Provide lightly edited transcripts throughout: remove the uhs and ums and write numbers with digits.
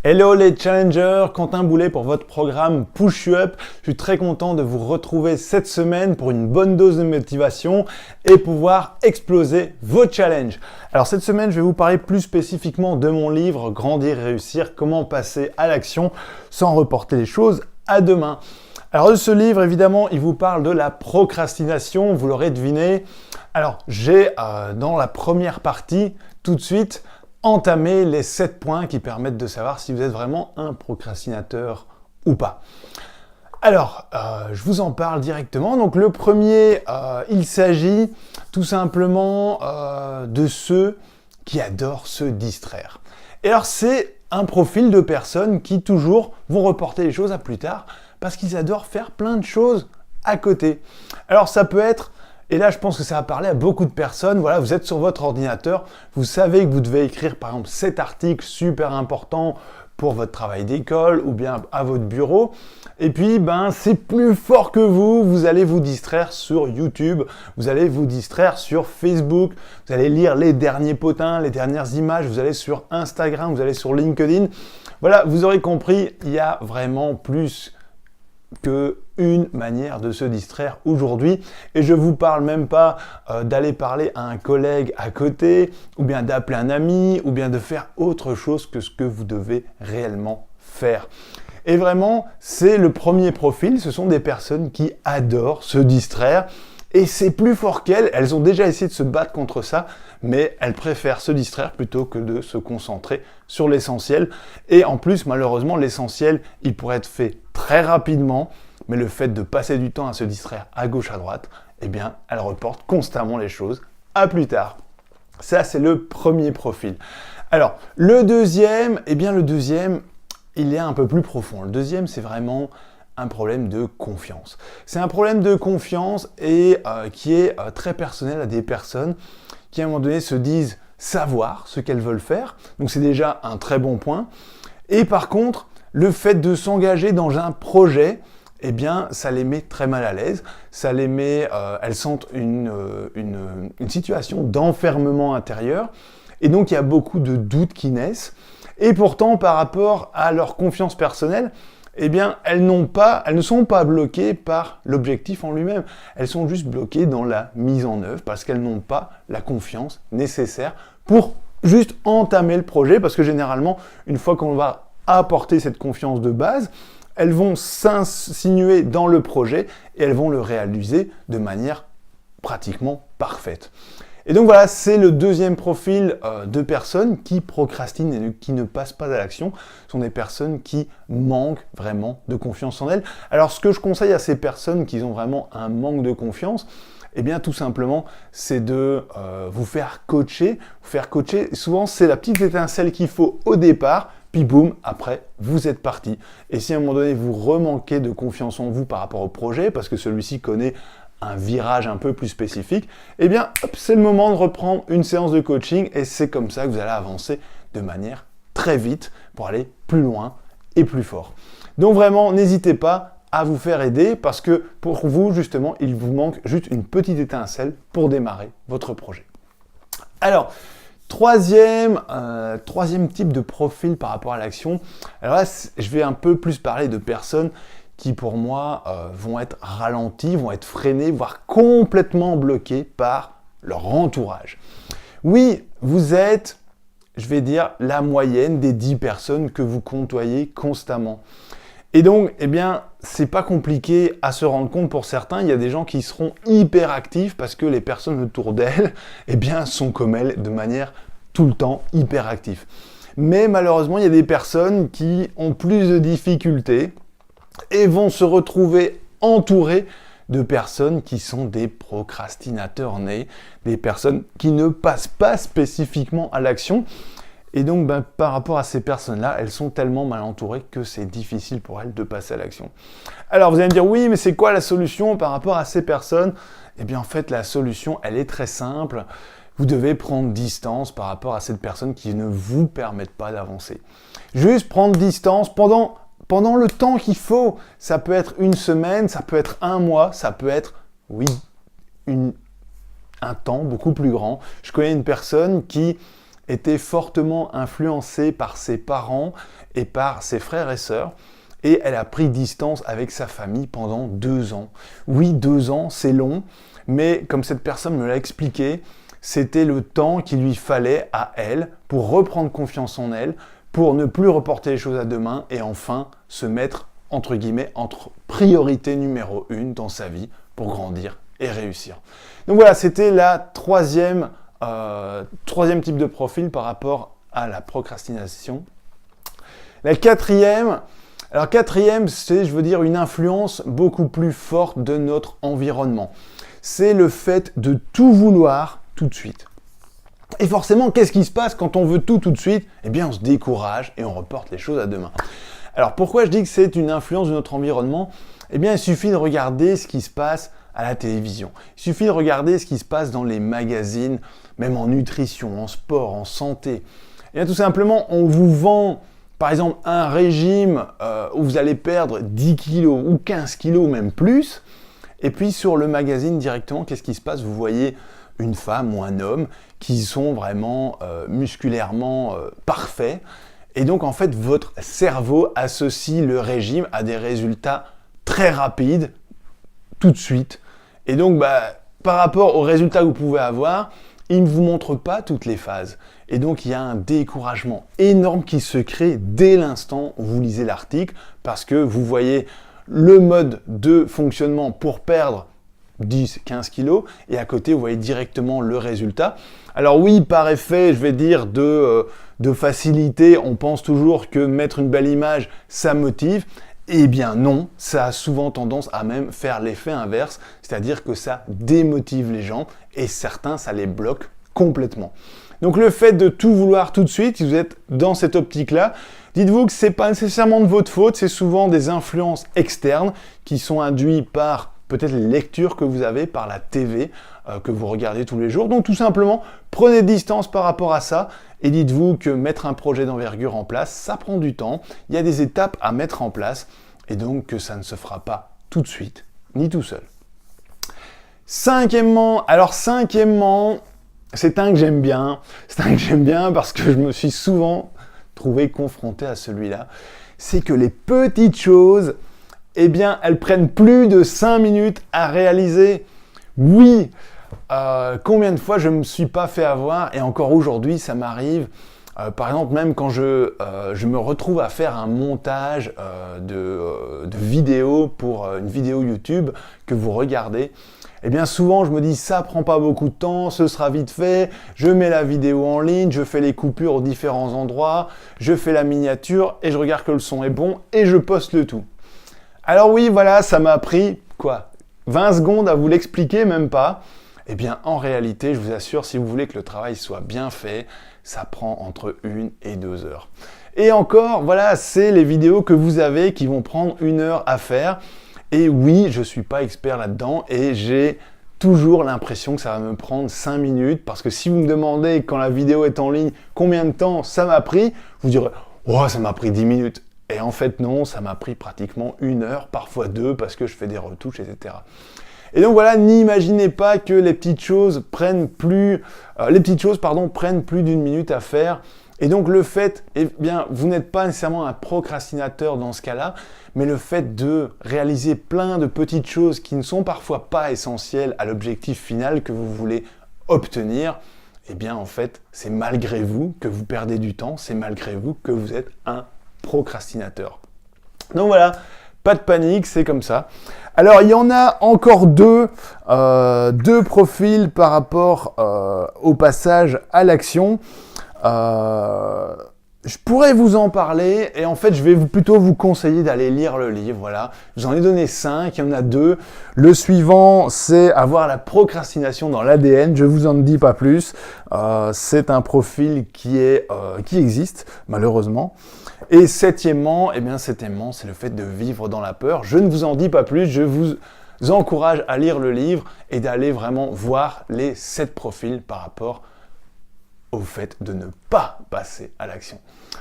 Hello les challengers, Quentin Boulet pour votre programme Push You Up. Je suis très content de vous retrouver cette semaine pour une bonne dose de motivation et pouvoir exploser vos challenges. Alors cette semaine, je vais vous parler plus spécifiquement de mon livre Grandir et réussir, comment passer à l'action sans reporter les choses à demain. Alors de ce livre, évidemment, il vous parle de la procrastination, vous l'aurez deviné. Alors j'ai dans la première partie, tout de suite, entamé les 7 points qui permettent de savoir si vous êtes vraiment un procrastinateur ou pas. Alors, je vous en parle directement. Donc le premier, il s'agit tout simplement de ceux qui adorent se distraire. Et alors c'est un profil de personnes qui toujours vont reporter les choses à plus tard parce qu'ils adorent faire plein de choses à côté. Alors ça peut être, et là je pense que ça va parler à beaucoup de personnes, voilà, vous êtes sur votre ordinateur, vous savez que vous devez écrire par exemple cet article super important pour votre travail d'école ou bien à votre bureau, et puis c'est plus fort que vous allez vous distraire sur YouTube, vous allez vous distraire sur Facebook, vous allez lire les derniers potins, les dernières images, vous allez sur Instagram, vous allez sur LinkedIn. Voilà, vous aurez compris, il y a vraiment plus qu'une manière de se distraire aujourd'hui, et je vous parle même pas d'aller parler à un collègue à côté, ou bien d'appeler un ami, ou bien de faire autre chose que ce que vous devez réellement faire. Et vraiment, c'est le premier profil, ce sont des personnes qui adorent se distraire, et c'est plus fort qu'elles, elles ont déjà essayé de se battre contre ça, mais elles préfèrent se distraire plutôt que de se concentrer sur l'essentiel. Et en plus, malheureusement, l'essentiel, il pourrait être fait très rapidement, mais le fait de passer du temps à se distraire à gauche, à droite, eh bien, elle reporte constamment les choses à plus tard. Ça, c'est le premier profil. Alors, le deuxième, il est un peu plus profond. Le deuxième, c'est vraiment un problème de confiance. C'est un problème de confiance et qui est très personnel à des personnes qui à un moment donné se disent savoir ce qu'elles veulent faire. Donc c'est déjà un très bon point. Et par contre, le fait de s'engager dans un projet, eh bien, ça les met très mal à l'aise. Ça les met, elles sentent une situation d'enfermement intérieur. Et donc il y a beaucoup de doutes qui naissent. Et pourtant, par rapport à leur confiance personnelle, eh bien, elles ne sont pas bloquées par l'objectif en lui-même. Elles sont juste bloquées dans la mise en œuvre parce qu'elles n'ont pas la confiance nécessaire pour juste entamer le projet. Parce que généralement, une fois qu'on va apporter cette confiance de base, elles vont s'insinuer dans le projet et elles vont le réaliser de manière pratiquement parfaite. Et donc voilà, c'est le deuxième profil de personnes qui procrastinent et qui ne passent pas à l'action. Ce sont des personnes qui manquent vraiment de confiance en elles. Alors ce que je conseille à ces personnes qui ont vraiment un manque de confiance, eh bien tout simplement, c'est de vous faire coacher. Souvent c'est la petite étincelle qu'il faut au départ, puis boum, après vous êtes parti. Et si à un moment donné vous remanquez de confiance en vous par rapport au projet, parce que celui-ci connaît un virage un peu plus spécifique, eh bien, c'est le moment de reprendre une séance de coaching et c'est comme ça que vous allez avancer de manière très vite pour aller plus loin et plus fort. Donc vraiment, n'hésitez pas à vous faire aider parce que pour vous, justement, il vous manque juste une petite étincelle pour démarrer votre projet. Alors, troisième type de profil par rapport à l'action. Alors là, je vais un peu plus parler de personnes qui pour moi vont être ralentis, vont être freinés, voire complètement bloqués par leur entourage. Oui, vous êtes, je vais dire, la moyenne des 10 personnes que vous côtoyez constamment. Et donc, eh bien, c'est pas compliqué à se rendre compte pour certains. Il y a des gens qui seront hyper actifs parce que les personnes autour d'elles, eh bien, sont comme elles de manière tout le temps hyper actives. Mais malheureusement, il y a des personnes qui ont plus de difficultés et vont se retrouver entourés de personnes qui sont des procrastinateurs nés, des personnes qui ne passent pas spécifiquement à l'action. Et donc, par rapport à ces personnes-là, elles sont tellement mal entourées que c'est difficile pour elles de passer à l'action. Alors, vous allez me dire, oui, mais c'est quoi la solution par rapport à ces personnes ? Eh bien, en fait, la solution, elle est très simple. Vous devez prendre distance par rapport à cette personne qui ne vous permettent pas d'avancer. Juste prendre distance pendant le temps qu'il faut. Ça peut être une semaine, ça peut être un mois, ça peut être, un temps beaucoup plus grand. Je connais une personne qui était fortement influencée par ses parents et par ses frères et sœurs. Et elle a pris distance avec sa famille pendant 2 ans. Oui, 2 ans, c'est long, mais comme cette personne me l'a expliqué, c'était le temps qu'il lui fallait à elle pour reprendre confiance en elle, pour ne plus reporter les choses à demain et enfin se mettre, entre guillemets, entre priorité numéro 1 dans sa vie pour grandir et réussir. Donc voilà, c'était la troisième type de profil par rapport à la procrastination. La quatrième, c'est, je veux dire, une influence beaucoup plus forte de notre environnement. C'est le fait de tout vouloir tout de suite. Et forcément, qu'est-ce qui se passe quand on veut tout de suite? Eh bien, on se décourage et on reporte les choses à demain. Alors, pourquoi je dis que c'est une influence de notre environnement? Eh bien, il suffit de regarder ce qui se passe à la télévision. Il suffit de regarder ce qui se passe dans les magazines, même en nutrition, en sport, en santé. Et bien, tout simplement, on vous vend, par exemple, un régime où vous allez perdre 10 kilos ou 15 kilos, même plus. Et puis, sur le magazine, directement, qu'est-ce qui se passe? Vous voyez une femme ou un homme qui sont vraiment musculairement parfaits. Et donc, en fait, votre cerveau associe le régime à des résultats très rapides, tout de suite. Et donc, par rapport aux résultats que vous pouvez avoir, il ne vous montre pas toutes les phases. Et donc, il y a un découragement énorme qui se crée dès l'instant où vous lisez l'article, parce que vous voyez le mode de fonctionnement pour perdre 10, 15 kilos, et à côté, vous voyez directement le résultat. Alors oui, par effet, je vais dire, de facilité, on pense toujours que mettre une belle image, ça motive. Eh bien non, ça a souvent tendance à même faire l'effet inverse, c'est-à-dire que ça démotive les gens, et certains, ça les bloque complètement. Donc le fait de tout vouloir tout de suite, si vous êtes dans cette optique-là, dites-vous que ce n'est pas nécessairement de votre faute, c'est souvent des influences externes qui sont induites par peut-être les lectures que vous avez, par la TV que vous regardez tous les jours. Donc tout simplement, prenez distance par rapport à ça et dites-vous que mettre un projet d'envergure en place, ça prend du temps, il y a des étapes à mettre en place et donc que ça ne se fera pas tout de suite, ni tout seul. Cinquièmement, c'est un que j'aime bien. C'est un que j'aime bien parce que je me suis souvent trouvé confronté à celui-là. C'est que les petites choses, eh bien, elles prennent plus de 5 minutes à réaliser. Oui, combien de fois je ne me suis pas fait avoir et encore aujourd'hui, ça m'arrive. Par exemple, même quand je me retrouve à faire un montage de vidéo pour une vidéo YouTube que vous regardez, eh bien souvent je me dis ça prend pas beaucoup de temps, ce sera vite fait, je mets la vidéo en ligne, je fais les coupures aux différents endroits, je fais la miniature et je regarde que le son est bon et je poste le tout. Alors oui, voilà, ça m'a pris, 20 secondes à vous l'expliquer, même pas. Eh bien en réalité, je vous assure, si vous voulez que le travail soit bien fait, ça prend entre 1 et 2 heures. Et encore, voilà, c'est les vidéos que vous avez qui vont prendre 1 heure à faire. Et oui, je ne suis pas expert là-dedans et j'ai toujours l'impression que ça va me prendre 5 minutes parce que si vous me demandez quand la vidéo est en ligne combien de temps ça m'a pris, vous direz « Oh, ça m'a pris 10 minutes ». Et en fait non, ça m'a pris pratiquement 1 heure, parfois 2 parce que je fais des retouches, etc. Et donc voilà, n'imaginez pas que les petites choses prennent plus d'1 minute à faire. Et donc le fait, eh bien, vous n'êtes pas nécessairement un procrastinateur dans ce cas-là, mais le fait de réaliser plein de petites choses qui ne sont parfois pas essentielles à l'objectif final que vous voulez obtenir, eh bien en fait, c'est malgré vous que vous perdez du temps, c'est malgré vous que vous êtes un procrastinateur. Donc voilà, pas de panique, c'est comme ça. Alors il y en a encore deux profils par rapport au passage à l'action. Je pourrais vous en parler et en fait je vais plutôt vous conseiller d'aller lire le livre, voilà. J'en ai donné 5, il y en a 2. Le suivant c'est avoir la procrastination dans l'ADN, je vous en dis pas plus. C'est un profil qui existe malheureusement. Et septièmement, c'est le fait de vivre dans la peur. Je ne vous en dis pas plus, je vous encourage à lire le livre et d'aller vraiment voir les 7 profils par rapport au fait de ne pas passer à l'action.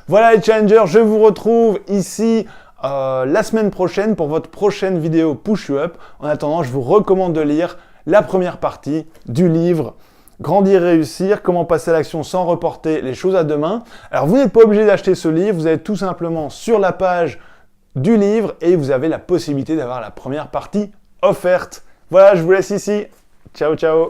Voilà les challengers, je vous retrouve ici la semaine prochaine pour votre prochaine vidéo Push You Up. En attendant, je vous recommande de lire la première partie du livre Grandir, réussir, comment passer à l'action sans reporter les choses à demain. Alors vous n'êtes pas obligé d'acheter ce livre, vous êtes tout simplement sur la page du livre et vous avez la possibilité d'avoir la première partie offerte. Voilà, je vous laisse ici. Ciao, ciao.